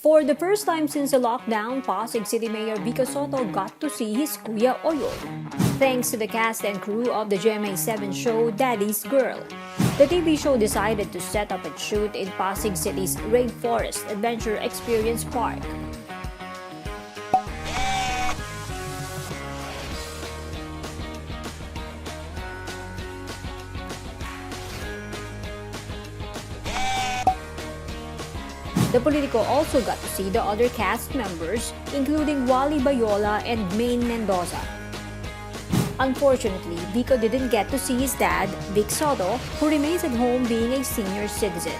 For the first time since the lockdown, Pasig City Mayor Vico Sotto got to see his Kuya Oyo. Thanks to the cast and crew of the GMA7 show Daddy's Girl, the TV show decided to set up its shoot in Pasig City's Rainforest Adventure Experience Park. The Politico also got to see the other cast members, including Wally Bayola and Maine Mendoza. Unfortunately, Vico didn't get to see his dad, Vic Sotto, who remains at home being a senior citizen.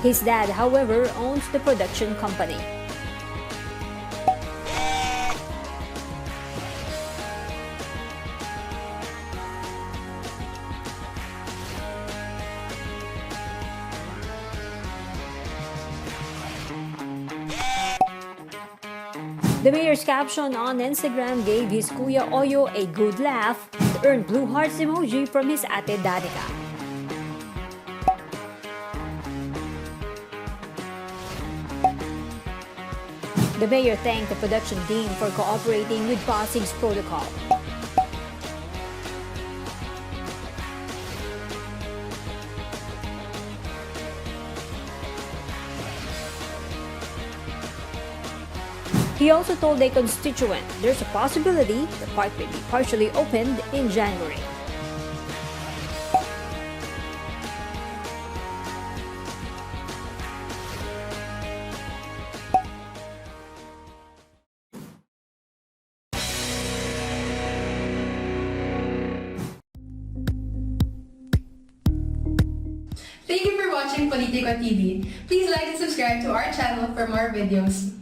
His dad, however, owns the production company. The mayor's caption on Instagram gave his Kuya Oyo a good laugh and earned blue hearts emoji from his ate Danica. The mayor thanked the production team for cooperating with Pasig's protocol. He also told a constituent there's a possibility the park may be partially opened in January. Thank you for watching Politico TV. Please like and subscribe to our channel for more videos.